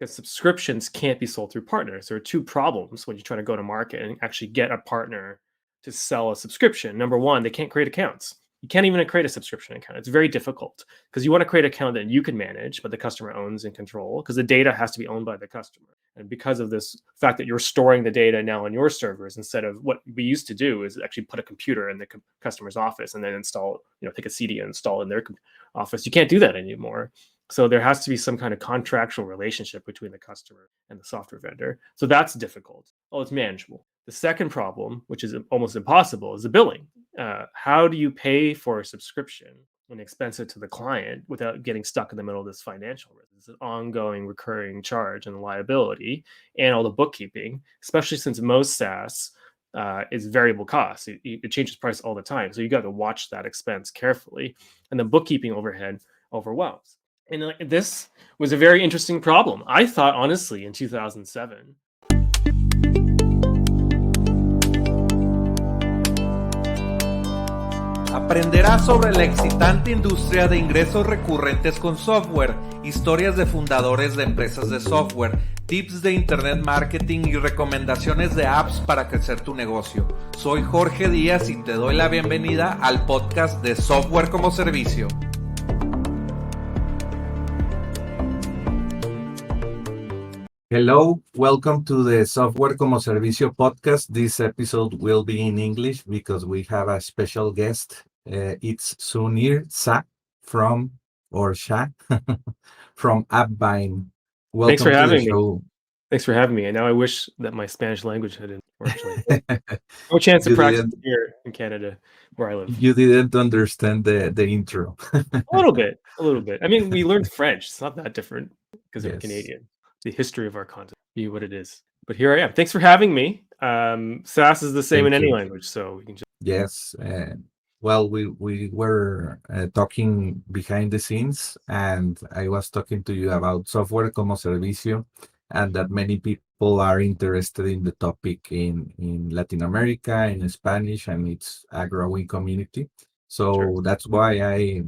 because subscriptions can't be sold through partners. There are two problems when you try to go to market and actually get a partner to sell a subscription. Number one, they can't create accounts. You can't even create a subscription account. It's very difficult because you want to create an account that you can manage, but the customer owns and control, because the data has to be owned by the customer. And because of this fact that you're storing the data now on your servers, instead of what we used to do is actually put a computer in the customer's office and then install, take a CD and install in their office. You can't do that anymore. So there has to be some kind of contractual relationship between the customer and the software vendor. So that's difficult. Oh, it's manageable. The second problem, which is almost impossible, is the billing. How do you pay for a subscription and expense it to the client without getting stuck in the middle of this financial risk? It's an ongoing recurring charge and liability, and all the bookkeeping, especially since most SaaS is variable cost. It changes price all the time. So you got to watch that expense carefully. And the bookkeeping overhead overwhelms. And this was a very interesting problem. I thought, honestly, in 2007. Aprenderás sobre la excitante industria de ingresos recurrentes con software, historias de fundadores de empresas de software, tips de internet marketing y recomendaciones de apps para crecer tu negocio. Soy Jorge Diaz y te doy la bienvenida al podcast de Software como Servicio. Hello, welcome to the Software como Servicio podcast. This episode will be in English because we have a special guest. It's Sunir Shah from AppBind. Welcome Thanks for to having the show. Thanks for having me. And now I wish that my Spanish language had unfortunately. No chance to practice here in Canada where I live. You didn't understand the intro. A little bit. I mean, we learned French. It's not that different because we're Canadian. The history of our content be what it is. But here I am. Thanks for having me. SaaS is the same in any language, so we can just... Yes. Well, we were talking behind the scenes, and I was talking to you about software como servicio, and that many people are interested in the topic in Latin America, in Spanish, and it's a growing community. So That's why I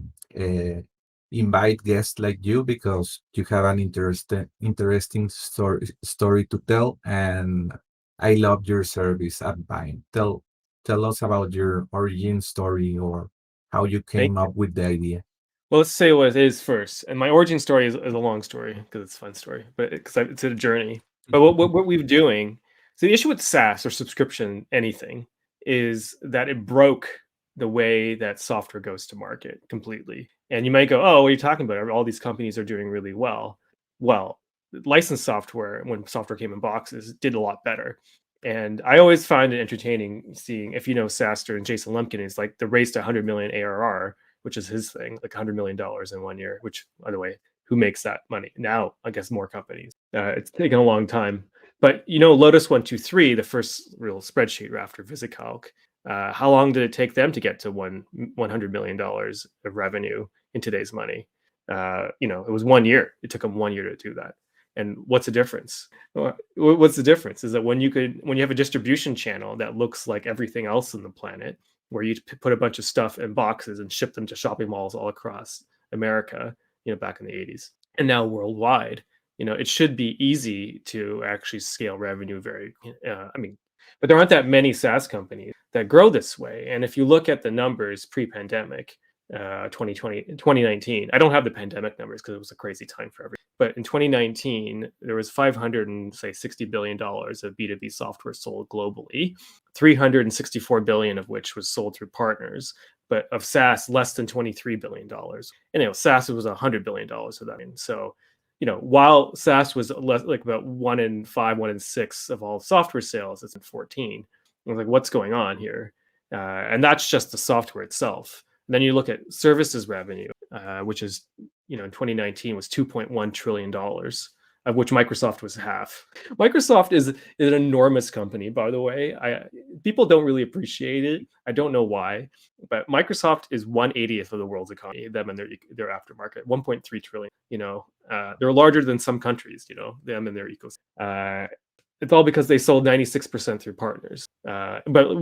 invite guests like you, because you have an interesting story to tell, and I love your service at AppBind. Tell us about your origin story, or how you came up with the idea. Well, let's say what it is first. And my origin story is a long story because it's a fun story, but because it's a journey. But what we're doing, so the issue with SaaS or subscription anything is that it broke the way that software goes to market completely. And you might go, oh, what are you talking about? All these companies are doing really well. Well, licensed software, when software came in boxes, did a lot better. And I always find it entertaining seeing, if you know SaaStr and Jason Lumpkin, is like the race to 100 million ARR, which is his thing, like $100 million in 1 year, which, by the way, who makes that money? Now, I guess more companies. It's taken a long time. But Lotus 123, the first real spreadsheet after VisiCalc, how long did it take them to get to $100 million of revenue in today's money? It was 1 year. It took them 1 year to do that. And what's the difference? What's the difference is that when you have a distribution channel that looks like everything else on the planet, where you put a bunch of stuff in boxes and ship them to shopping malls all across America, back in the 80s, and now worldwide, it should be easy to actually scale revenue but there aren't that many SaaS companies that grow this way. And if you look at the numbers pre-pandemic, 2019, I don't have the pandemic numbers because it was a crazy time for everyone. But in 2019, there was $560 billion of B2B software sold globally, 364 billion of which was sold through partners, but of SaaS, less than $23 billion. And SaaS was $100 billion of that. And so, while SaaS was less, like about 1 in 5, 1 in 6 of all software sales, it's in 14. I was like, what's going on here? And that's just the software itself. And then you look at services revenue, which is, in 2019 was $2.1 trillion, of which Microsoft was half. Microsoft is an enormous company, by the way. People don't really appreciate it. I don't know why, but Microsoft is 1/80th of the world's economy, them and their aftermarket, 1.3 trillion. They're larger than some countries, them and their ecosystem. It's all because they sold 96% through partners. But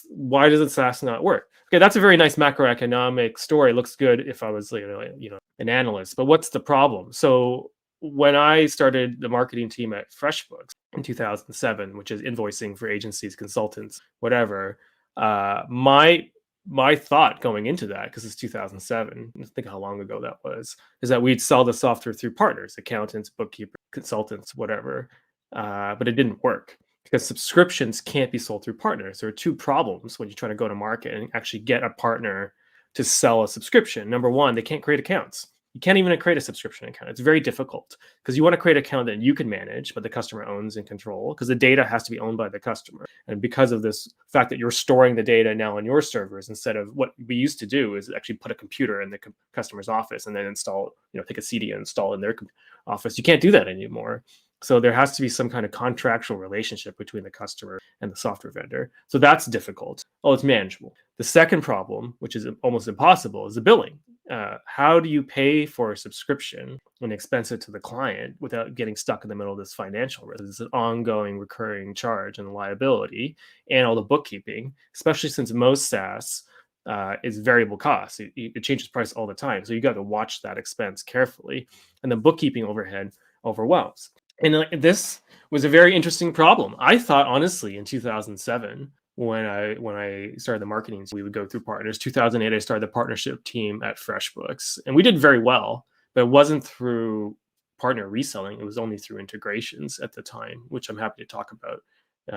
why does SaaS not work? Okay, that's a very nice macroeconomic story. It looks good if I was, an analyst. But what's the problem? So when I started the marketing team at FreshBooks in 2007, which is invoicing for agencies, consultants, whatever, my thought going into that, because it's 2007, think how long ago that was, is that we'd sell the software through partners, accountants, bookkeepers, consultants, whatever. But it didn't work because subscriptions can't be sold through partners. There are two problems when you try to go to market and actually get a partner to sell a subscription. Number one, they can't create accounts. You can't even create a subscription account. It's very difficult because you want to create an account that you can manage, but the customer owns and control, because the data has to be owned by the customer. And because of this fact that you're storing the data now on your servers, instead of what we used to do is actually put a computer in the customer's office and then install, take a CD and install in their office. You can't do that anymore. So there has to be some kind of contractual relationship between the customer and the software vendor. So that's difficult. Oh, it's manageable. The second problem, which is almost impossible, is the billing. How do you pay for a subscription and expense it to the client without getting stuck in the middle of this financial risk? It's an ongoing recurring charge and liability, and all the bookkeeping, especially since most SaaS is variable cost. It changes price all the time. So you got to watch that expense carefully. And the bookkeeping overhead overwhelms. And this was a very interesting problem. I thought, honestly, in 2007, when I started the marketing, we would go through partners. 2008, I started the partnership team at FreshBooks, and we did very well, but it wasn't through partner reselling. It was only through integrations at the time, which I'm happy to talk about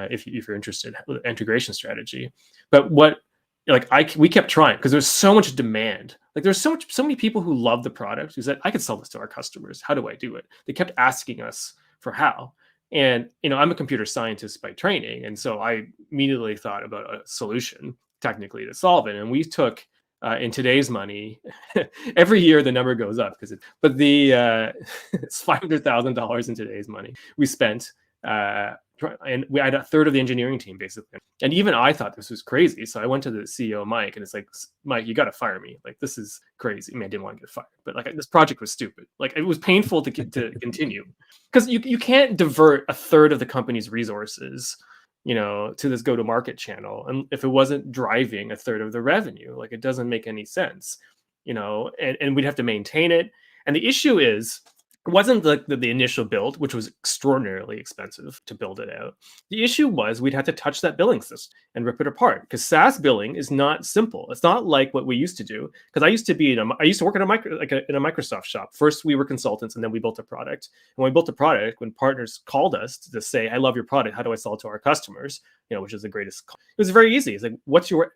if you're interested with integration strategy. But we kept trying because there's so much demand. There's so many people who love the product who said, I could sell this to our customers. How do I do it? They kept asking us for how. And, I'm a computer scientist by training. And so I immediately thought about a solution technically to solve it. And we took, in today's money, every year the number goes up it's $500,000 in today's money. We spent, and we had a third of the engineering team basically. And even I thought this was crazy. So I went to the CEO, Mike, and it's like, Mike, you got to fire me. This is crazy. I didn't want to get fired, but this project was stupid. It was painful to continue because you can't divert a third of the company's resources, to this go-to-market channel. And if it wasn't driving a third of the revenue, it doesn't make any sense, and we'd have to maintain it. And the issue is, it wasn't the initial build, which was extraordinarily expensive to build it out. The issue was we'd have to touch that billing system and rip it apart, because SaaS billing is not simple. It's not like what we used to do. Because I used to work in a Microsoft shop. First, we were consultants, and then we built a product. And when we built a product, when partners called us to say, "I love your product. How do I sell it to our customers?" Which is the greatest. It was very easy. It's like, "What's your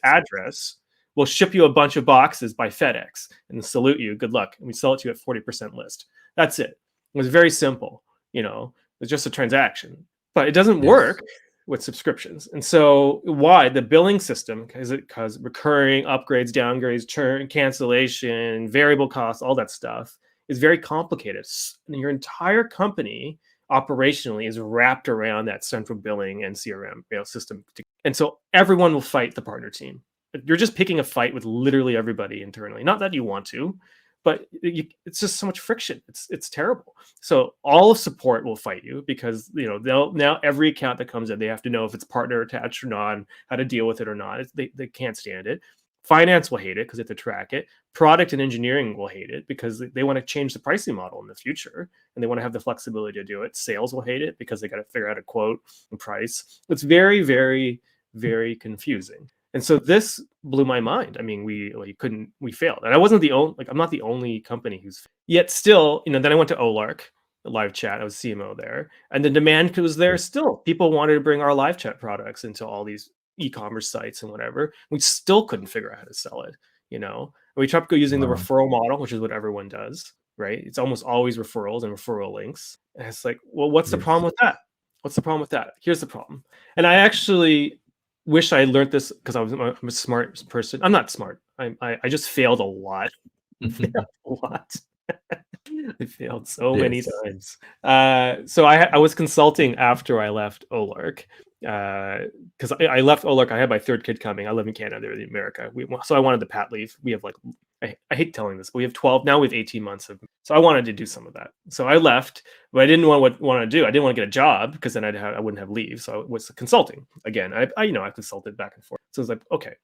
address? We'll ship you a bunch of boxes by FedEx and salute you. Good luck." And we sell it to you at 40% list. That's it. It was very simple. It was just a transaction. But it doesn't work with subscriptions. And so why? The billing system, because recurring upgrades, downgrades, churn, cancellation, variable costs, all that stuff is very complicated. And your entire company operationally is wrapped around that central billing and CRM system. And so everyone will fight the partner team. You're just picking a fight with literally everybody internally. Not that you want to, but it's just so much friction. It's terrible. So all of support will fight you because now every account that comes in, they have to know if it's partner attached or not, how to deal with it or not. They can't stand it. Finance will hate it because they have to track it. Product and engineering will hate it because they want to change the pricing model in the future and they want to have the flexibility to do it. Sales will hate it because they got to figure out a quote and price. It's very, very, very confusing. And so this blew my mind. We failed. And I wasn't the only, I'm not the only company who's, yet still, then I went to Olark, live chat. I was CMO there. And the demand was there still. People wanted to bring our live chat products into all these e-commerce sites and whatever. We still couldn't figure out how to sell it, And we tried to go using the referral model, which is what everyone does, right? It's almost always referrals and referral links. And it's like, well, what's the problem with that? What's the problem with that? Here's the problem. And I actually wish I learned this because I'm a smart person. I'm not smart. I just failed a lot. I failed so many times. So I was consulting after I left Olark because I left Olark. I had my third kid coming. I live in Canada. They're in America. So I wanted the pat leave. We have I hate telling this, but we have 12 now. We have 18 months of. So I wanted to do some of that. So I left, but I didn't want to do. I didn't want to get a job because then I wouldn't have leave. So I was consulting again. I consulted back and forth. So I was like, okay.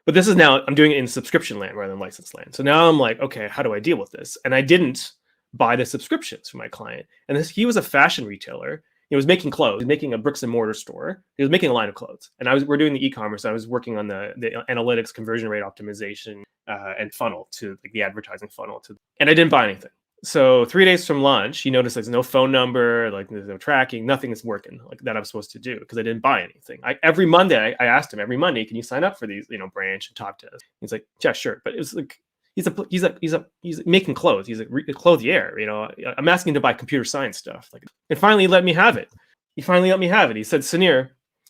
But this is now I'm doing it in subscription land rather than license land. So now I'm like, okay, how do I deal with this? And I didn't buy the subscriptions for my client. And he was a fashion retailer. He was making clothes, making a bricks and mortar store. He was making a line of clothes. And we're doing the e-commerce. I was working on the analytics, conversion rate optimization, and funnel to like the advertising funnel and I didn't buy anything. So 3 days from launch, he noticed there's no phone number, like there's no tracking, nothing is working like that I'm supposed to do because I didn't buy anything. Every Monday, I asked him every Monday, can you sign up for these, branch and talk to us? He's like, yeah, sure. But it was like, he's making clothes. He's a clothier, I'm asking him to buy computer science stuff. And finally he let me have it. He said, Sunir,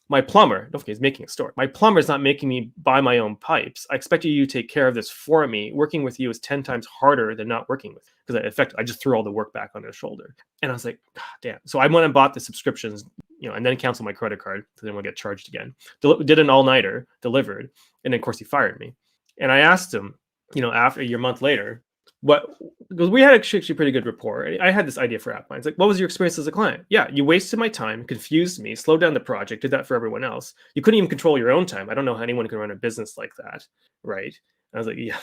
my plumber, okay, he's making a store. My plumber's not making me buy my own pipes. I expected you to take care of this for me. Working with you is 10 times harder than not working with, because I just threw all the work back on his shoulder. And I was like, God damn. So I went and bought the subscriptions, and then canceled my credit card because then we'll get charged again. Did an all-nighter, delivered, and then of course he fired me. And I asked him, after a month later, because we had actually pretty good rapport. I had this idea for AppBind. It's like, what was your experience as a client? Yeah, you wasted my time, confused me, slowed down the project, did that for everyone else. You couldn't even control your own time. I don't know how anyone can run a business like that, right? And I was like, yeah.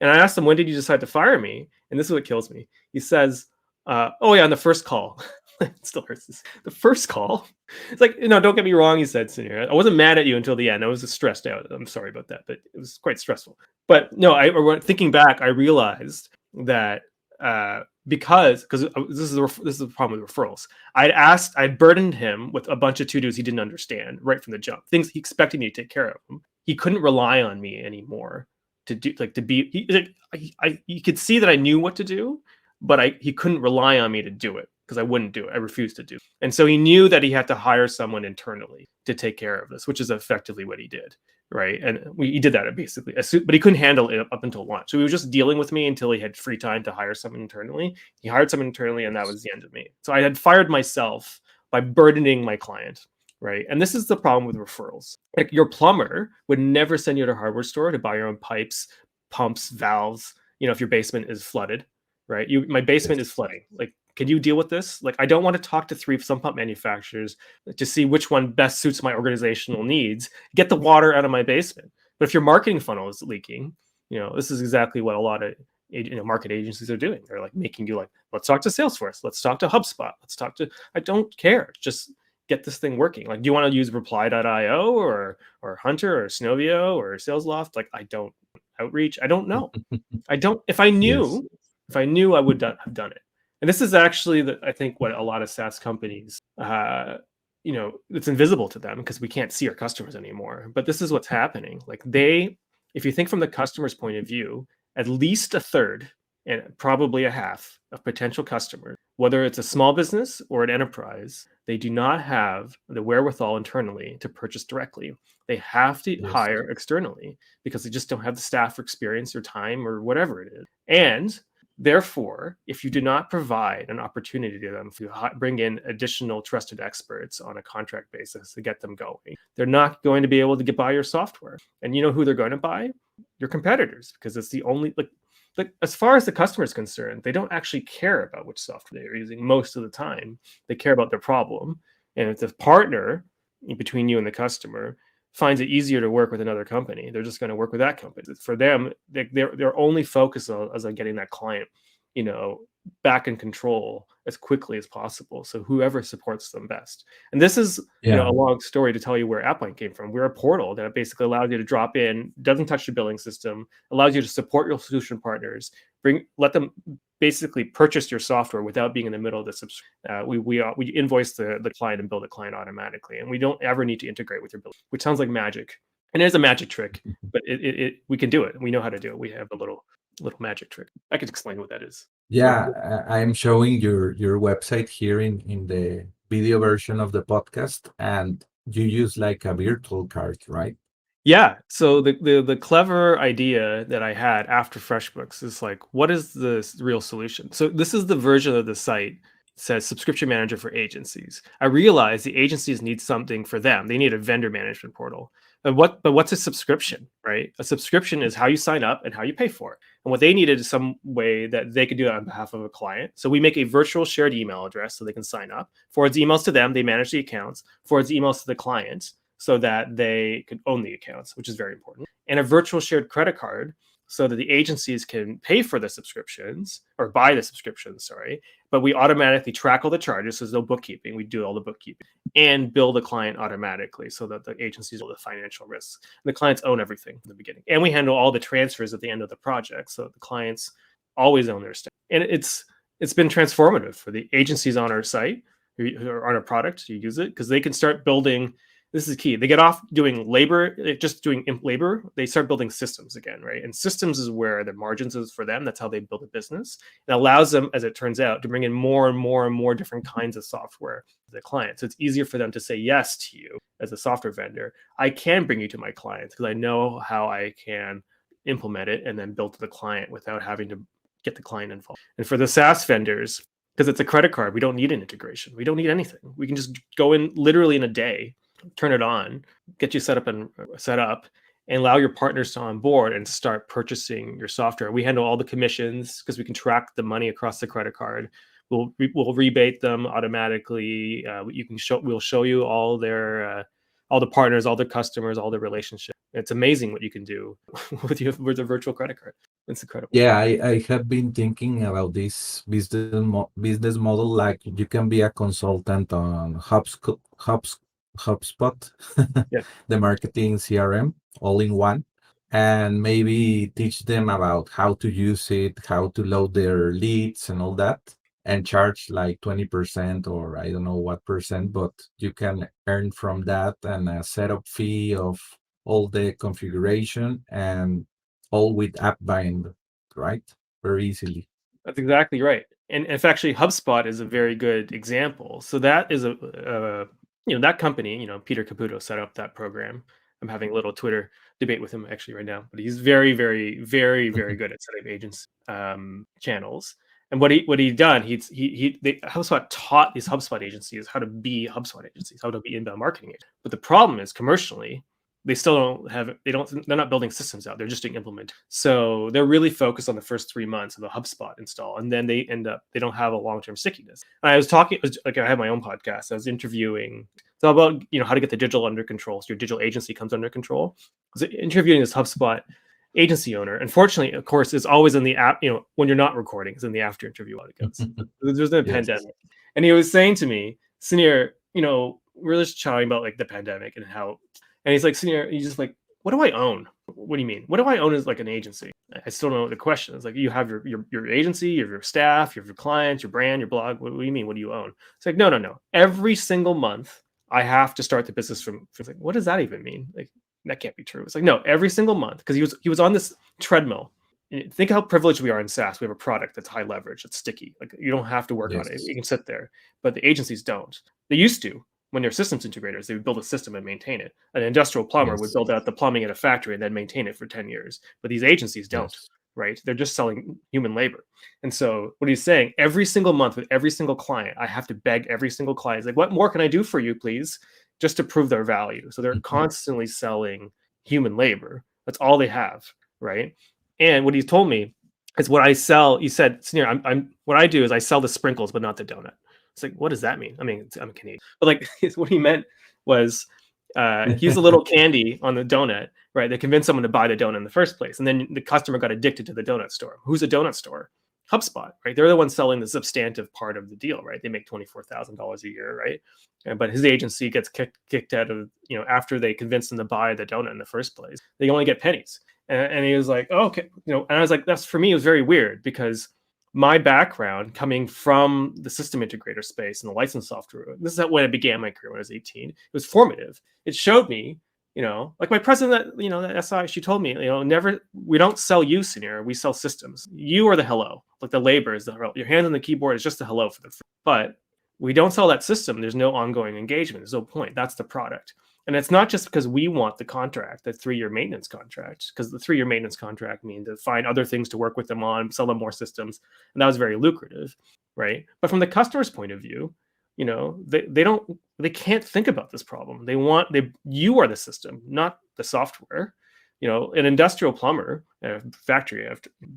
And I asked him, when did you decide to fire me? And this is what kills me. He says, oh yeah, on the first call. It still hurts this. The first call. It's like, don't get me wrong, he said, Sunir. I wasn't mad at you until the end. I was just stressed out. I'm sorry about that, but it was quite stressful. But no, thinking back, I realized that because this is the problem with referrals. I'd burdened him with a bunch of to-dos he didn't understand right from the jump. Things he expected me to take care of him. He couldn't rely on me anymore to do, you could see that I knew what to do, but he couldn't rely on me to do it because I wouldn't do it. I refused to do it. And so he knew that he had to hire someone internally to take care of this, which is effectively what he did. Right. And he did that basically, but he couldn't handle it up until launch. So he was just dealing with me until he had free time to hire someone internally. He hired someone internally, and that was the end of me. So I had fired myself by burdening my client. Right. And this is the problem with referrals. Like, your plumber would never send you to a hardware store to buy your own pipes, pumps, valves, if your basement is flooded. Right. My basement is flooding. Like, can you deal with this? Like, I don't want to talk to 3 sump pump manufacturers to see which one best suits my organizational needs. Get the water out of my basement. But if your marketing funnel is leaking, this is exactly what a lot of market agencies are doing. They're like making you like, let's talk to Salesforce. Let's talk to HubSpot. I don't care. Just get this thing working. Like, do you want to use reply.io or Hunter or Snovio or SalesLoft? Like, I don't outreach. I don't know. If I knew, I would have done it. And this is actually, I think, what a lot of SaaS companies, it's invisible to them because we can't see our customers anymore. But this is what's happening. Like, if you think from the customer's point of view, at least a third and probably a half of potential customers, whether it's a small business or an enterprise, they do not have the wherewithal internally to purchase directly. They have to hire externally because they just don't have the staff or experience or time or whatever it is. And therefore, if you do not provide an opportunity to them to bring in additional trusted experts on a contract basis to get them going, they're not going to be able to buy your software. And you know who they're going to buy? Your competitors, because it's the only, as far as the customer is concerned, they don't actually care about which software they're using most of the time. They care about their problem. And if the partner between you and the customer finds it easier to work with another company, they're just going to work with that company. For them, their only focus is on getting that client, back in control as quickly as possible. So whoever supports them best. And this is a long story to tell you where AppBind came from. We're a portal that basically allows you to drop in, doesn't touch the billing system, allows you to support your solution partners, let them basically purchase your software without being in the middle of the subscription. We invoice the client and bill the client automatically, and we don't ever need to integrate with your bill, which sounds like magic. And it is a magic trick, but we can do it. We know how to do it. We have a little magic trick. I could explain what that is. Yeah, I'm showing your website here in the video version of the podcast, and you use like a virtual card, right? Yeah. So the clever idea that I had after FreshBooks is like, what is the real solution? So this is the version of the site. It says subscription manager for agencies. I realized the agencies need something for them. They need a vendor management portal. But what's a subscription, right? A subscription is how you sign up and how you pay for it. And what they needed is some way that they could do it on behalf of a client. So we make a virtual shared email address so they can sign up, forwards emails to them, they manage the accounts, forwards emails to the clients so that they could own the accounts, which is very important. And a virtual shared credit card so that the agencies can pay for the subscriptions or buy the subscriptions, sorry, but we automatically track all the charges. So there's no bookkeeping. We do all the bookkeeping and bill the client automatically so that the agencies will have the financial risks. And the clients own everything in the beginning. And we handle all the transfers at the end of the project. So the clients always own their stuff. And it's been transformative for the agencies on our site who are on our product to use it, because they can start building. This is key. They get off doing labor, just doing labor. They start building systems again, right? And systems is where the margins is for them. That's how they build a business. It allows them, as it turns out, to bring in more and more and more different kinds of software to the client. So it's easier for them to say yes to you as a software vendor. I can bring you to my clients because I know how I can implement it and then build to the client without having to get the client involved. And for the SaaS vendors, because it's a credit card, we don't need an integration. We don't need anything. We can just go in literally in a day, turn it on, get you set up, and allow your partners to onboard and start purchasing your software. We handle all the commissions because we can track the money across the credit card. We'll rebate them automatically. We'll show you all their all the partners, all the customers, all the relationships. It's amazing what you can do with a virtual credit card. It's incredible. Yeah, I have been thinking about this business model. Like you can be a consultant on HubSpot, Yeah. the marketing CRM, all in one, and maybe teach them about how to use it, how to load their leads and all that, and charge like 20% or I don't know what percent, but you can earn from that and a setup fee of all the configuration and all with AppBind, right? Very easily. That's exactly right. And if actually HubSpot is a very good example. So that is that company, Peter Caputo set up that program. I'm having a little Twitter debate with him actually right now, but he's very, very, very, very good at setting up agents channels. And what he done, HubSpot taught these HubSpot agencies how to be HubSpot agencies, how to be inbound marketing agents. But the problem is commercially, they still they're not building systems out. They're just doing implement. So they're really focused on the first 3 months of the HubSpot install. And then they don't have a long-term stickiness. And I was talking, like I have my own podcast. I was interviewing, it's all about, how to get the digital under control. So your digital agency comes under control. I was interviewing this HubSpot agency owner. Unfortunately, of course, it's always in the app, when you're not recording, it's in the after interview goes. There's no pandemic. And he was saying to me, Sunir, we're just chatting about like the pandemic and how, and he's like, Sunir, he's just like, what do I own? What do you mean? What do I own as like an agency? I still don't know the question. It's like, you have your agency, you have your staff, you have your clients, your brand, your blog. What do you mean? What do you own? It's like, no. Every single month, I have to start the business from like, what does that even mean? Like, that can't be true. It's like, no, every single month, because he was on this treadmill. Think how privileged we are in SaaS. We have a product that's high leverage, it's sticky. Like you don't have to work on it. You can sit there. But the agencies don't. They used to. When they're systems integrators, they would build a system and maintain it. An industrial plumber would build out the plumbing at a factory and then maintain it for 10 years. But these agencies don't, right? They're just selling human labor. And so what he's saying, every single month with every single client, I have to beg every single client. It's like, what more can I do for you, please? Just to prove their value. So they're constantly selling human labor. That's all they have, right? And what he told me is what I sell. He said, Sunir, what I do is I sell the sprinkles, but not the donut. It's like, what does that mean? I mean, I'm Canadian, but like what he meant was he used a little candy on the donut, right? They convinced someone to buy the donut in the first place. And then the customer got addicted to the donut store. Who's a donut store? HubSpot, right? They're the ones selling the substantive part of the deal, right? They make $24,000 a year, right? But his agency gets kicked out of, after they convinced him to buy the donut in the first place. They only get pennies. And he was like, oh, okay. And I was like, that's, for me, it was very weird because my background coming from the system integrator space and the license software, this is when I began my career when I was 18. It was formative. It showed me, like my president, the SI, she told me, we don't sell you, Sunir, we sell systems. You are the hello, like the labor is the hello. Your hand on the keyboard is just the hello for but we don't sell that system. There's no ongoing engagement. There's no point. That's the product. And it's not just because we want the contract, the 3-year maintenance contract, because the 3-year maintenance contract means to find other things to work with them on, sell them more systems. And that was very lucrative, right? But from the customer's point of view, they can't think about this problem. You are the system, not the software. An industrial plumber, a factory,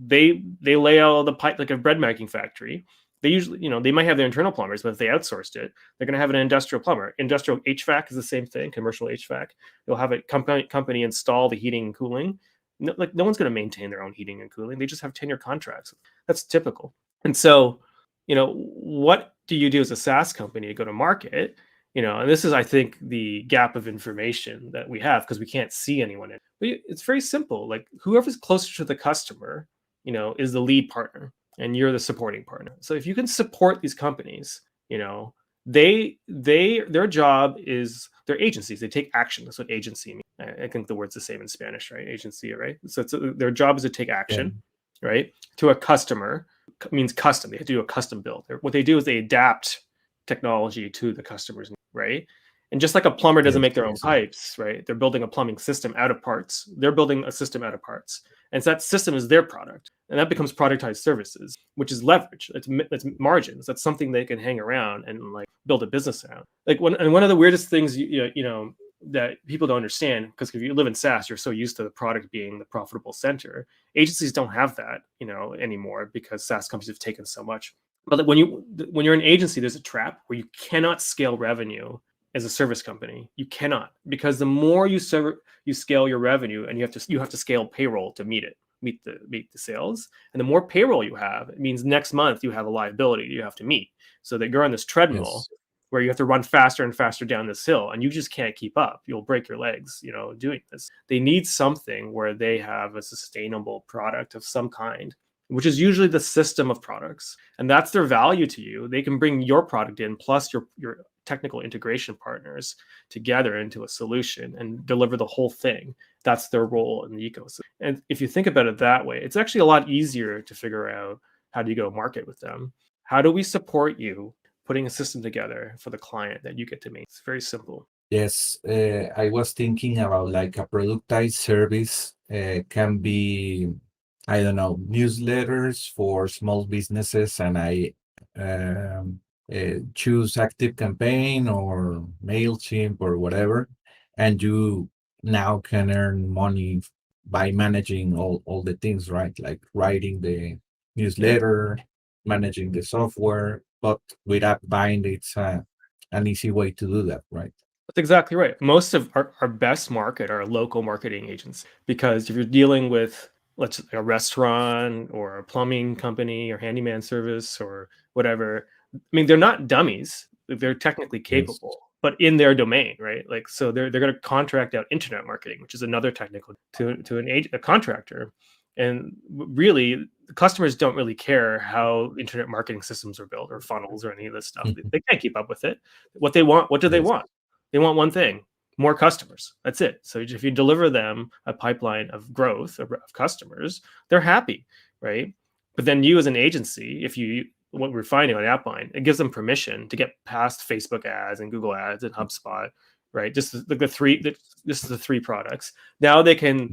they lay out all the pipe, like a bread making factory. They usually, they might have their internal plumbers, but if they outsourced it, they're going to have an industrial plumber. Industrial HVAC is the same thing, commercial HVAC. You'll have a company install the heating and cooling. no one's going to maintain their own heating and cooling. They just have 10-year contracts. That's typical. And so, what do you do as a SaaS company to go to market? And this is, I think, the gap of information that we have because we can't see anyone. But it's very simple. Like whoever's closer to the customer, is the lead partner, and you're the supporting partner. So if you can support these companies, their job is they're agencies. They take action. That's what agency means. I think the word's the same in Spanish, right? Agency, right? So their job is to take action, right, to a customer. Means custom. They have to do a custom build. What they do is they adapt technology to the customer's needs, right? And just like a plumber doesn't make their own pipes, right? They're building a plumbing system out of parts. They're building a system out of parts. And so that system is their product. And that becomes productized services, which is leverage. It's margins. That's something they can hang around and like build a business around. One of the weirdest things, that people don't understand, because if you live in SaaS, you're so used to the product being the profitable center. Agencies don't have that, anymore because SaaS companies have taken so much. But when you're an agency, there's a trap where you cannot scale revenue as a service company. You cannot, because the more you scale your revenue, and you have to scale payroll to meet the sales. And the more payroll you have, it means next month you have a liability you have to meet. So that you're on this treadmill where you have to run faster and faster down this hill, and you just can't keep up. You'll break your legs, doing this. They need something where they have a sustainable product of some kind, which is usually the system of products. And that's their value to you. They can bring your product in plus your technical integration partners together into a solution and deliver the whole thing. That's their role in the ecosystem. And if you think about it that way, it's actually a lot easier to figure out how do you go market with them. How do we support you putting a system together for the client that you get to make? It's very simple. Yes, I was thinking about like a productized service can be, I don't know, newsletters for small businesses, and I choose Active Campaign or MailChimp or whatever, and you now can earn money by managing all the things, right? Like writing the newsletter, managing the software, but with AppBind, it's an easy way to do that, right? That's exactly right. Most of our best market are local marketing agents, because if you're dealing with a restaurant or a plumbing company or handyman service or whatever, I mean, they're not dummies. They're technically capable, but in their domain, right? Like, so they're going to contract out internet marketing, which is another technical to a contractor. And really, the customers don't really care how internet marketing systems are built or funnels or any of this stuff. They can't keep up with it. What do they want? They want one thing: more customers. That's it. So if you deliver them a pipeline of growth of customers, they're happy, right? But then you as an agency, what we're finding on AppBind, it gives them permission to get past Facebook ads and Google ads and HubSpot, right? Just this is the three products. Now they can,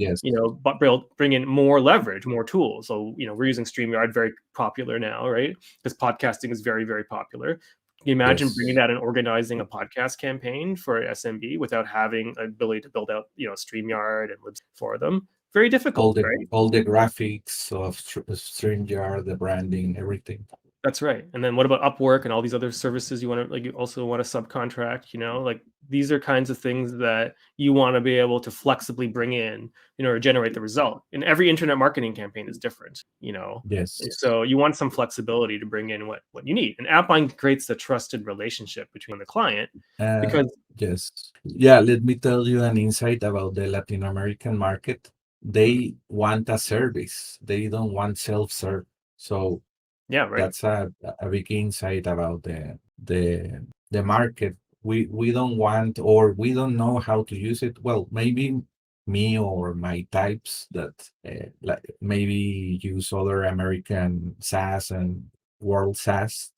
bring in more leverage, more tools. So, we're using StreamYard, very popular now, right? Because podcasting is very, very popular. Can you imagine bringing that and organizing a podcast campaign for SMB without having an ability to build out, StreamYard and libs for them? Very difficult, right? All the graphics of StreamYard, the branding, everything. That's right. And then what about Upwork and all these other services you also want to subcontract, like these are kinds of things that you want to be able to flexibly bring in, or generate the result. And every internet marketing campaign is different, Yes. So you want some flexibility to bring in what you need. And AppBind creates the trusted relationship between the client because let me tell you an insight about the Latin American market. They want a service. They don't want self-serve. So that's a big insight about the market. We don't want, or we don't know how to use it. Well, maybe me or my types that maybe use other American SaaS and world SaaS.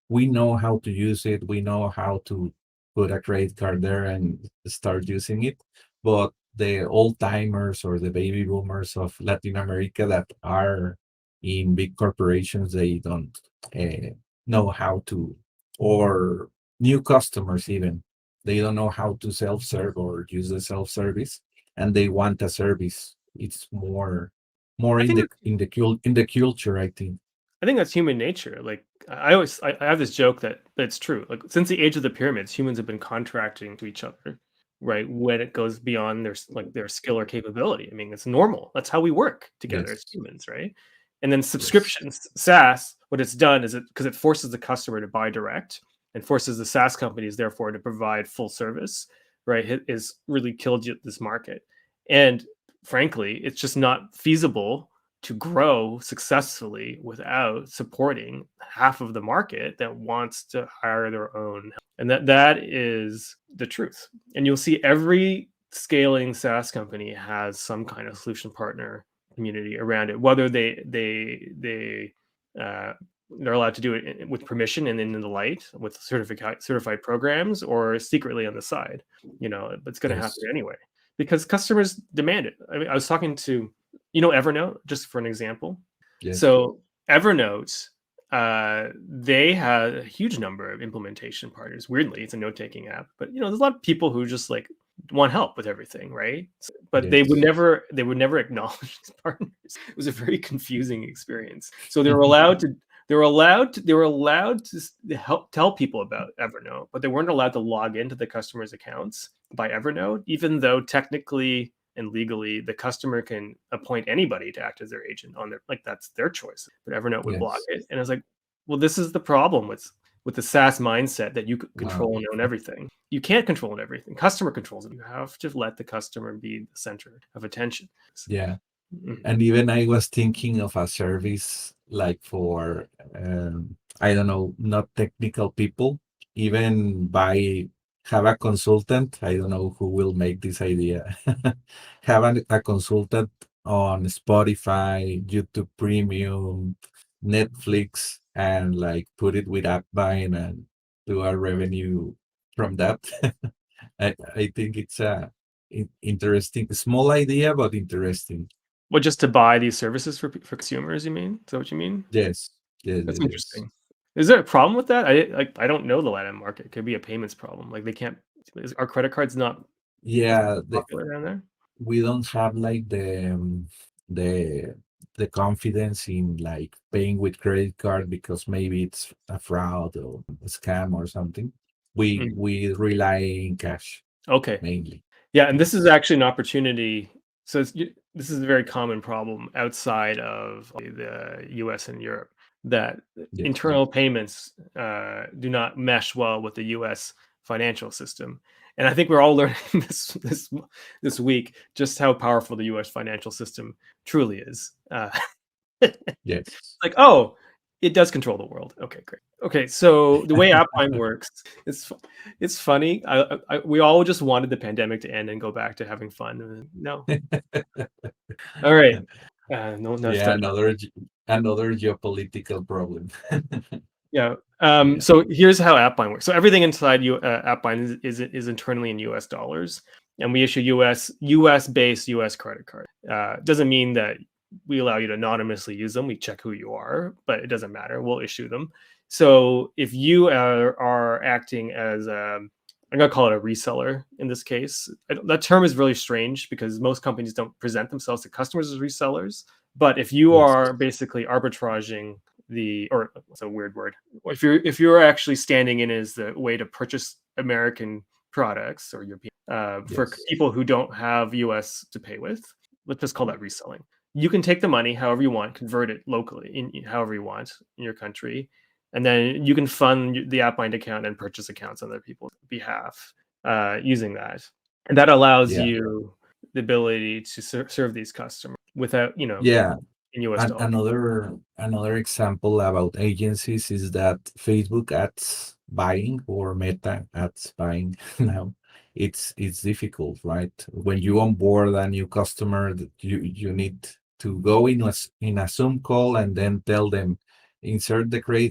We know how to use it. We know how to put a credit card there and start using it. But the old timers or the baby boomers of Latin America that are in big corporations, they don't know how to, or new customers even, they don't know how to self-serve or use the self-service, and they want a service. It's more in the culture, I think. I think that's human nature. Like I have this joke that it's true. Like since the age of the pyramids, humans have been contracting to each other, right? When it goes beyond their skill or capability. I mean, it's normal. That's how we work together as Yes. humans, right? And then Yes. subscriptions, SaaS, what it's done is because it forces the customer to buy direct and forces the SaaS companies, therefore, to provide full service, right? It is really killed this market. And frankly, it's just not feasible to grow successfully without supporting half of the market that wants to hire their own. And that is the truth. And you'll see every scaling SaaS company has some kind of solution partner community around it, whether uh, they're allowed to do it with permission and in the light with certified programs, or secretly on the side. But it's going to happen Yes. anyway because customers demand it. I mean, I was talking to, Evernote, just for an example. Yes. So Evernote, they had a huge number of implementation partners. Weirdly, it's a note-taking app, but there's a lot of people who just like want help with everything, right? But they would Yes. never acknowledge these partners. It was a very confusing experience. So they were allowed to help tell people about Evernote, but they weren't allowed to log into the customers' accounts by Evernote, even though technically and legally the customer can appoint anybody to act as their agent on that's their choice. But Evernote would block Yes. it. And I was like, well, this is the problem with the SaaS mindset, that you Wow. control and own everything. You can't control everything. Customer controls it. You have to let the customer be the center of attention. Yeah. Mhm. And even I was thinking of a service like for, I don't know, not technical people, even have a consultant. I don't know who will make this idea. Have a consultant on Spotify, YouTube Premium, Netflix, and like put it with AppBind and do a revenue from that. I think it's a interesting, small idea, but interesting. Well, just to buy these services for consumers, you mean? Is that what you mean? Yes, yes, That's yes, yes. interesting. Is there a problem with that? I don't know the Latin market. It could be a payments problem. Like they can't. Are credit cards not Yeah, popular down there? we don't have like the the confidence in like paying with credit card because maybe it's a fraud or a scam or something. We Mm. we rely in cash Okay. mainly. Yeah, and this is Yes. actually an opportunity. So this is a very common problem outside of the U.S. and Europe, that Yes. internal payments do not mesh well with the U.S. financial system. And I think we're all learning this week just how powerful the U.S. financial system truly is. Yes. Like, oh, it does control the world. Okay, great. Okay, so the way AppBind works, it's funny. We all just wanted the pandemic to end and go back to having fun. No, all right. No, no, Yeah, start. another geopolitical problem. Yeah. Yeah. So here's how AppBind works. So everything inside AppBind is internally in US dollars, and we issue US based US credit card. Doesn't mean that we allow you to anonymously use them. We check who you are, but it doesn't matter. We'll issue them. So if you are acting as I'm gonna call it a reseller in this case. That term is really strange because most companies don't present themselves to customers as resellers. But if you Yes. are basically arbitraging or it's a weird word, if you're actually standing in as the way to purchase American products or European for Yes. people who don't have US to pay with, let's just call that reselling. You can take the money however you want, convert it locally in however you want in your country, and then you can fund the AppBind account and purchase accounts on other people's behalf using that, and that allows Yeah. you the ability to serve these customers without Yeah. in US And dollars. another example about agencies is that Facebook ads buying or Meta ads buying now, it's difficult, right? When you onboard a new customer, that you need to go in a Zoom call and then tell them insert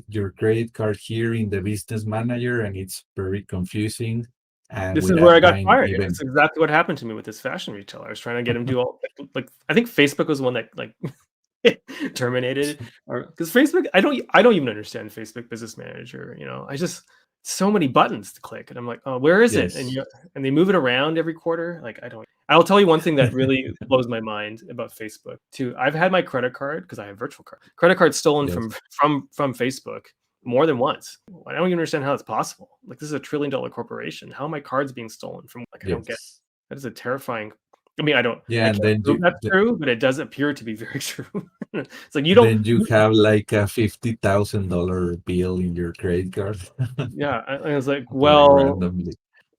your credit card here in the business manager, and it's very confusing. And This with is where that I got buying fired. It's even exactly what happened to me with this fashion retailer. I was trying to get him to do all like I think Facebook was the one that like terminated, or because Facebook, I don't even understand Facebook Business Manager. I just so many buttons to click, and I'm like, oh, where is it? And yes, they move it around every quarter. Like I don't. I'll tell you one thing that really blows my mind about Facebook too. I've had my credit card because I have virtual card stolen yes, from Facebook more than once. I don't even understand how that's possible. Like, this is a $1 trillion corporation. How are my cards being stolen from? Like, I don't get. Yes. That is a terrifying. I mean, Yeah, I and can't then prove you that's true, but it does appear to be very true. It's like you don't. then you have like a $50,000 bill in your credit card, Yeah, I was like, like well, randomly.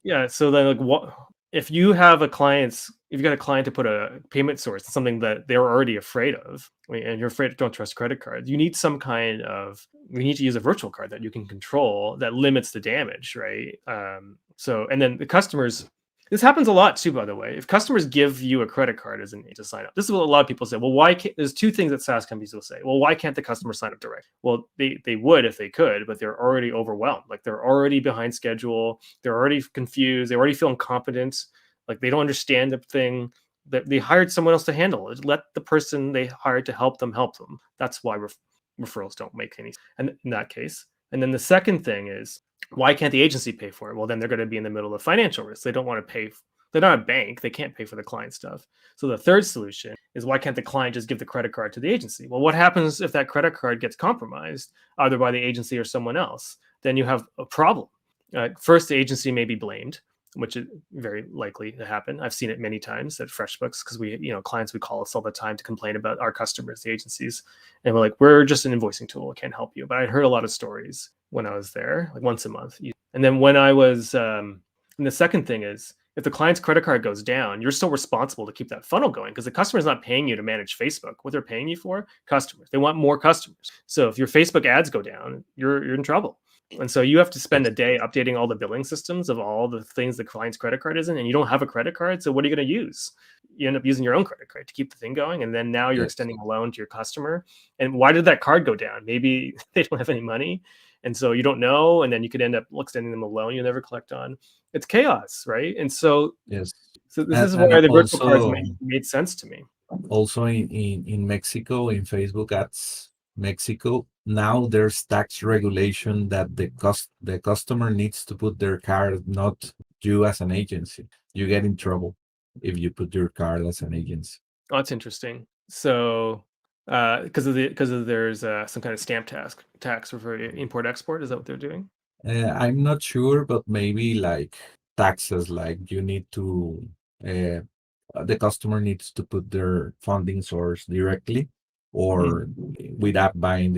yeah. So then, like, what if you have a client's? If you got a client to put a payment source, something that they're already afraid of, and you're afraid, don't trust credit cards. You need some kind of. You need to use a virtual card that you can control that limits the damage, right? So, and then the customers. This happens a lot too, by the way. If customers give you a credit card as an to sign up, this is what a lot of people say. Well, why can't? There's two things that SaaS companies will say. Well, why can't the customer sign up direct? Well, they would if they could, but they're already overwhelmed. Like, they're already behind schedule. They're already confused. They already feel incompetent. Like, they don't understand the thing that they hired someone else to handle it. Let the person they hired to help them help them. That's why referrals don't make any sense. And in that case. And then the second thing is, why can't the agency pay for it? Well, then they're going to be in the middle of financial risk. They don't want to pay. They're not a bank. They can't pay for the client stuff. So the third solution is, why can't the client just give the credit card to the agency? Well, what happens if that credit card gets compromised, either by the agency or someone else? Then you have a problem. First, the agency may be blamed, which is very likely to happen. I've seen it many times at FreshBooks, because clients would call us all the time to complain about our customers, the agencies, and we're like, we're just an invoicing tool, I can't help you. But I heard a lot of stories when I was there, like once a month. And then when I was, and the second thing is, if the client's credit card goes down, you're still responsible to keep that funnel going, because the customer's not paying you to manage Facebook. What they're paying you for, customers. They want more customers. So if your Facebook ads go down, you're in trouble. And so you have to spend a day updating all the billing systems of all the things the client's credit card is in, and you don't have a credit card. So what are you going to use? You end up using your own credit card to keep the thing going. And then now you're Yes. extending a loan to your customer. And why did that card go down? Maybe they don't have any money. And so you don't know. And then you could end up extending them a loan you'll never collect on. It's chaos, right? And so Yes. this is And why the virtual cards also made sense to me. also in Mexico, in Facebook ads Mexico, now there's tax regulation that the customer needs to put their card, not you as an agency. You get in trouble if you put your card as an agency. Oh, that's interesting. So, because there's some kind of stamp tax for import export. Is that what they're doing? I'm not sure, but maybe like taxes, like you need to, the customer needs to put their funding source directly, or with AppBind,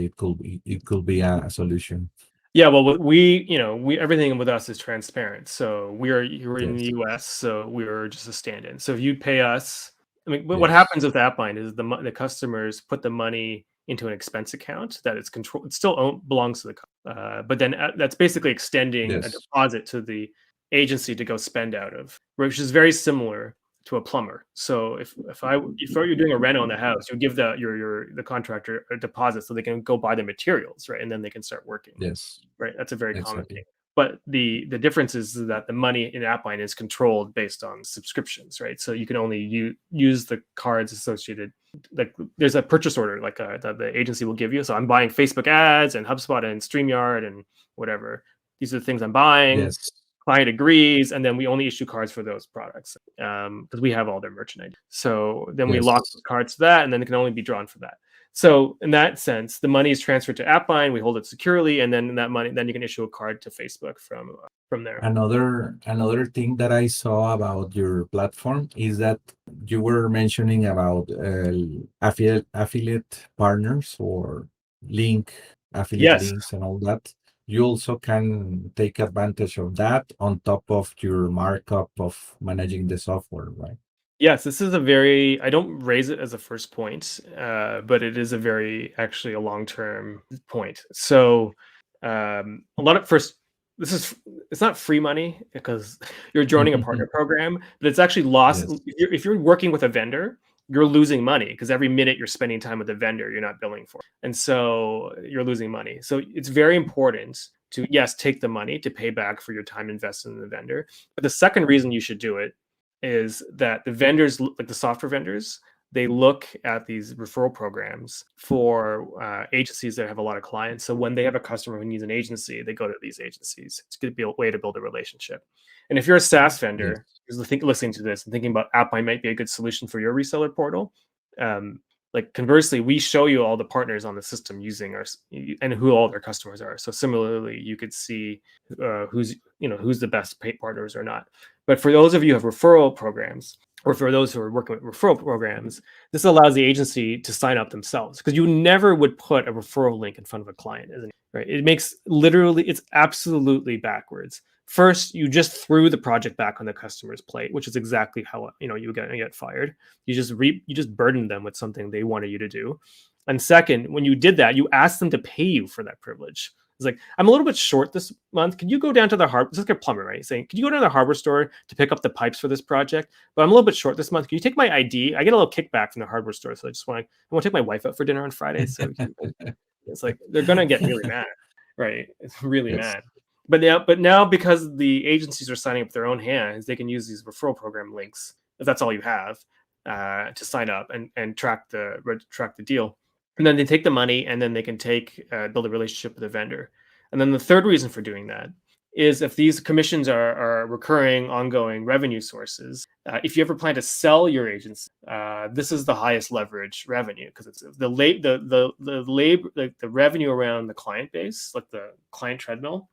it could be a solution. Yeah, well, we everything with us is transparent. So you're in the Yes, US, so we're just a stand-in. So if you pay us, I mean, what yes, happens with AppBind is the customers put the money into an expense account that it's control. It still belongs to but then that's basically extending a yes, deposit to the agency to go spend out of, which is very similar to a plumber. So if you're doing a reno on the house, you give the contractor a deposit so they can go buy the materials, right, and then they can start working. yes, Right, that's a very common exactly. thing. But the difference is that the money in AppBind is controlled based on subscriptions, right? So you can only use the cards associated. Like, there's a purchase order, like that the agency will give you. So I'm buying Facebook ads and HubSpot and StreamYard and whatever. These are the things I'm buying. Yes, Client agrees, and then we only issue cards for those products, because we have all their merchandise. So then we lock the yes. cards to that, and then it can only be drawn for that. So in that sense, the money is transferred to AppBind. We hold it securely, and then that money, then you can issue a card to Facebook from there. Another thing that I saw about your platform is that you were mentioning about affiliate partners or link affiliate Yes, links and all that. You also can take advantage of that on top of your markup of managing the software, right? yes. This is a very. I don't raise it as a first point, but it is a very actually a long term point. So a lot of first. This is it's not free money, because you're joining a partner program, but it's actually lost. Yes, If you're working with a vendor, you're losing money, because every minute you're spending time with the vendor, you're not billing for, and so you're losing money. So it's very important to, yes, take the money to pay back for your time invested in the vendor. But the second reason you should do it is that the vendors, like the software vendors, they look at these referral programs for agencies that have a lot of clients. So when they have a customer who needs an agency, they go to these agencies. It's going to be a way to build a relationship. And if you're a SaaS yes, vendor who's listening to this and thinking about AppBind might be a good solution for your reseller portal, Like conversely, we show you all the partners on the system using our and who all their customers are. So similarly, you could see who's the best paid partners or not. But for those of you who have referral programs, or for those who are working with referral programs, this allows the agency to sign up themselves, because you never would put a referral link in front of a client, isn't it? Right? It makes it's absolutely backwards. First, you just threw the project back on the customer's plate, which is exactly how you get fired. You just burdened them with something they wanted you to do. And second, when you did that, you asked them to pay you for that privilege. It's like, I'm a little bit short this month. Can you go down to the hardware? It's like a plumber, right? Saying, can you go down to the hardware store to pick up the pipes for this project? But I'm a little bit short this month. Can you take my ID? I get a little kickback from the hardware store, so I want to take my wife out for dinner on Friday. So it's like they're gonna get really mad, right? It's really Yes. mad. But now because the agencies are signing up with their own hands, they can use these referral program links, if that's all you have, to sign up and track the deal. And then they take the money, and then they can build a relationship with the vendor. And then the third reason for doing that is if these commissions are recurring, ongoing revenue sources. If you ever plan to sell your agency, this is the highest leverage revenue, because it's the labor, like the revenue around the client base, like the client treadmill,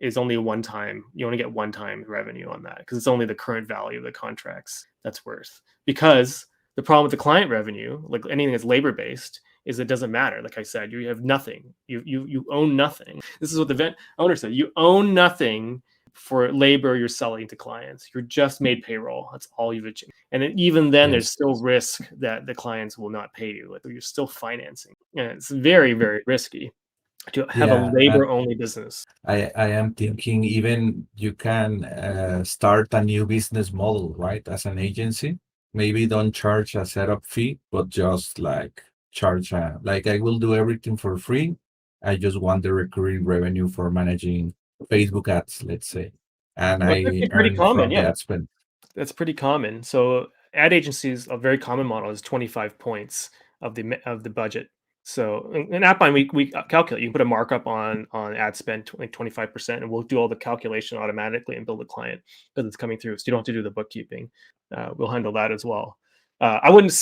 is only one time. You only get one time revenue on that, because it's only the current value of the contracts that's worth. Because the problem with the client revenue, like anything that's labor based, is it doesn't matter. Like I said, you have nothing. You own nothing. This is what the owner said. You own nothing for labor you're selling to clients. You're just made payroll. That's all you've achieved. And even then, there's still risk that the clients will not pay you. Like you're still financing. And it's very, very risky to have a labor-only business. I am thinking even you can start a new business model, right? As an agency, maybe don't charge a setup fee, but just like charge like I will do everything for free. I just want the recurring revenue for managing Facebook ads, let's say, and Well, I that's pretty earn common, from the yeah. ad spend. That's pretty common. So ad agencies, a very common model is 25 points of the budget. So in AppBind, we calculate. You can put a markup on ad spend, like 25%, and we'll do all the calculation automatically and build a client because it's coming through. So you don't have to do the bookkeeping. We'll handle that as well. I wouldn't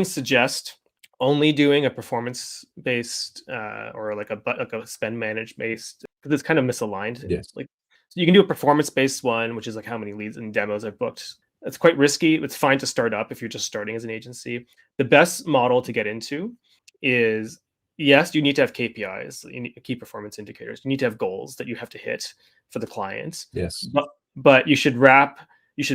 suggest only doing a performance based or like a spend managed based, because it's kind of misaligned. Yes. Like, so you can do a performance based one, which is like how many leads and demos I've booked. It's quite risky. It's fine to start up if you're just starting as an agency. The best model to get into is, yes, you need to have KPIs, you need key performance indicators. You need to have goals that you have to hit for the clients. Yes. But you should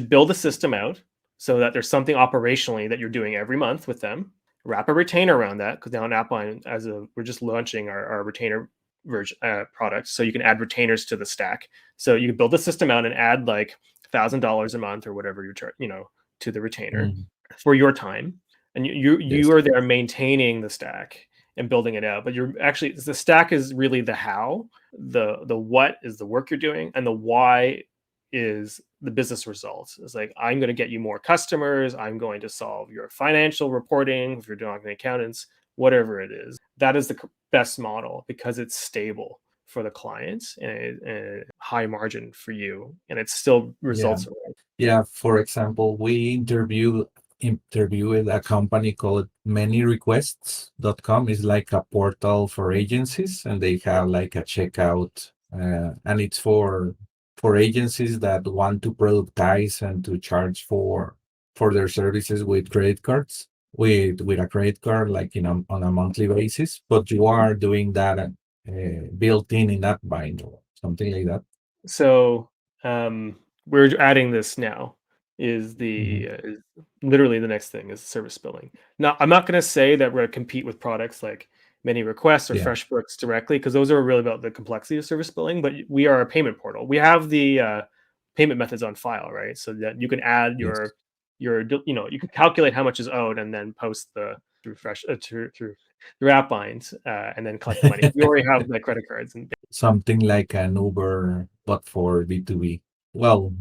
build a system out so that there's something operationally that you're doing every month with them. Wrap a retainer around that, because now in AppBind, we're just launching our retainer version product, so you can add retainers to the stack. So you can build the system out and add like $1,000 a month or whatever you charge, to the retainer for your time, and you are there maintaining the stack and building it out. But the stack is really the how, the what is the work you're doing, and the why is the business results. It's like, I'm going to get you more customers. I'm going to solve your financial reporting if you're doing accountants, whatever it is. That is the best model, because it's stable for the clients and high margin for you, and it still results. Yeah. For example, we interviewed a company called manyrequests.com. It's like a portal for agencies, and they have like a checkout, and it's for agencies that want to productize and to charge for their services with credit cards, with a credit card, like on a monthly basis. But you are doing that built in AppBind or something like that. So we're adding this now. Is literally the next thing is service billing. Now, I'm not going to say that we're going to compete with products like Many Requests or FreshBooks directly, because those are really about the complexity of service billing. But we are a payment portal. We have the payment methods on file, right? So that you can add your you can calculate how much is owed and then post through AppBind and then collect the money. We already have the credit cards and something like an Uber, but for B2B. Well,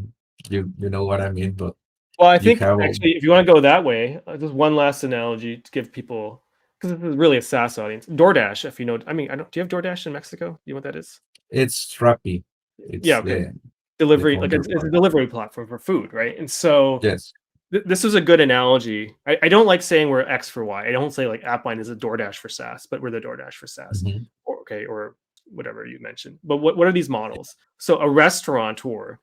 you know what I mean, but I think actually, if you want to go that way, just one last analogy to give people, because this is really a SaaS audience. DoorDash, if you know, do you have DoorDash in Mexico? Do you know what that is? It's Rappi. It's delivery, like it's a delivery platform for food, right? And so yes, This is a good analogy. I don't like saying we're X for Y. I don't say like AppBind is a DoorDash for SaaS, but we're the DoorDash for SaaS, Mhm. or whatever you mentioned. But what are these models? So a restaurateur,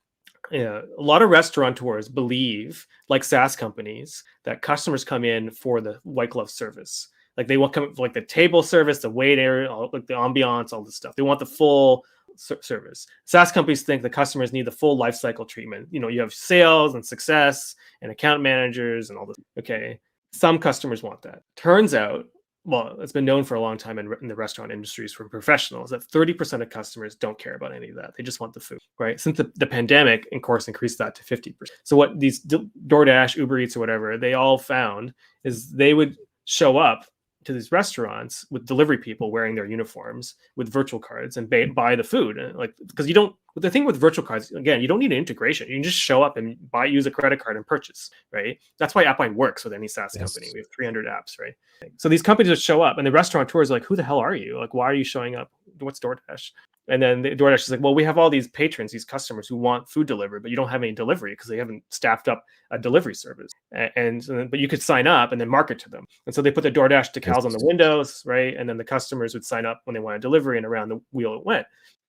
yeah, a lot of restaurateurs believe, like SaaS companies, that customers come in for the white glove service. Like they want come like the table service, the wait area, like the ambiance, all this stuff. They want the full service. SaaS companies think the customers need the full life cycle treatment. You have sales and success and account managers and all this. Okay, some customers want that. Turns out, well, it's been known for a long time in the restaurant industries for professionals that 30% of customers don't care about any of that. They just want the food, right? Since the pandemic, of course, increased that to 50%. So what these DoorDash, Uber Eats, or whatever, they all found is they would show up to these restaurants with delivery people wearing their uniforms with virtual cards and buy the food. Like, because you don't, the thing with virtual cards, again, you don't need an integration. You can just show up and use a credit card and purchase, right? That's why AppBind works with any SaaS company. Yes. We have 300 apps, right? So these companies just show up, and the restaurateurs are like, who the hell are you? Like, why are you showing up? What's DoorDash? And then the DoorDash is like, well, we have all these patrons, these customers who want food delivered, but you don't have any delivery because they haven't staffed up a delivery service. But you could sign up and then market to them. And so they put the DoorDash decals on the windows, right? And then the customers would sign up when they want a delivery, and around the wheel it went.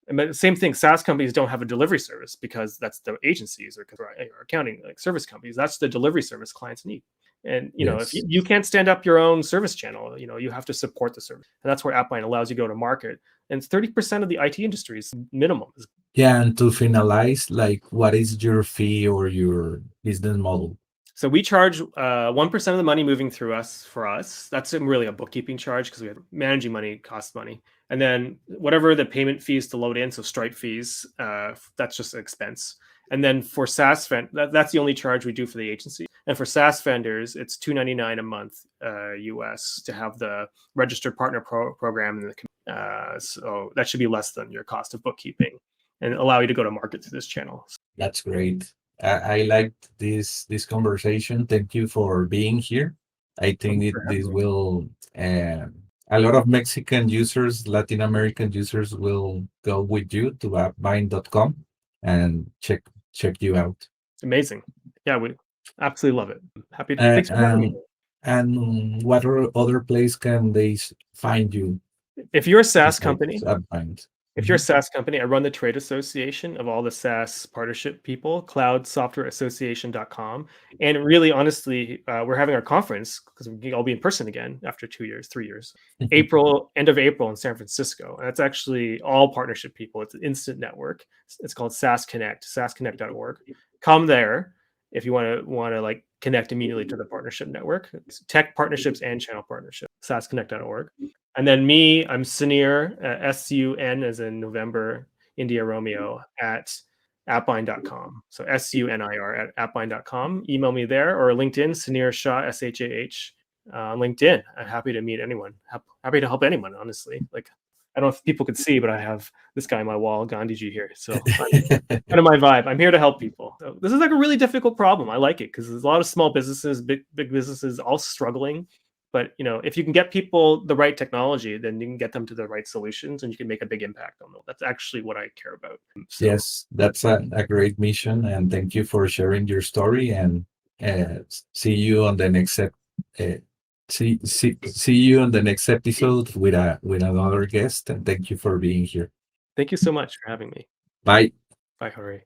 And the same thing, SaaS companies don't have a delivery service because that's the agencies or accounting like service companies. That's the delivery service clients need. And if Yes. you can't stand up your own service channel, you have to support the service. And that's where AppBind allows you to go to market. And 30% of the IT industry is minimum. Yeah, and to finalize, like, what is your fee or your business model? So we charge 1% of the money moving through us for us. That's really a bookkeeping charge because we have managing money costs money. And then whatever the payment fees to load in, so Stripe fees, that's just an expense. And then for SaaS, that's the only charge we do for the agency. And for SaaS vendors, it's $299 a month US to have the registered partner program. So that should be less than your cost of bookkeeping and allow you to go to market through this channel. That's great. I liked this conversation. Thank you for being here. I think this will a lot of Mexican users, Latin American users will go with you to appbind.com and check you out. Amazing. Yeah, we absolutely love it. Happy to thanks for having me. And what other place can they find you? If you're a SaaS company, AppBind. if you're a SaaS company, I run the trade association of all the SaaS partnership people, cloudsoftwareassociation.com. And really, honestly, we're having our conference because we can all be in person again after 2 years, 3 years. End of April in San Francisco. And that's actually all partnership people. It's an instant network. It's called SaaS Connect, saasconnect.org. Come there if you want to like connect immediately to the partnership network. It's tech partnerships and channel partnership, saasconnect.org. And then me, I'm Sunir, SUN as in November, India Romeo at appbind.com. So SUNIR at appbind.com. Email me there or LinkedIn, Sunir Shah, SHAH, LinkedIn. I'm happy to meet anyone. Happy to help anyone, honestly. Like, I don't know if people could see, but I have this guy on my wall, Gandhiji here. So kind of my vibe. I'm here to help people. So this is like a really difficult problem. I like it because there's a lot of small businesses, big businesses all struggling. But if you can get people the right technology, then you can get them to the right solutions, and you can make a big impact on them. That's actually what I care about. So, yes, that's a great mission, and thank you for sharing your story. And see you on the next see you on the next episode with another guest. And thank you for being here. thank you so much for having me. Bye. Bye, Jorge.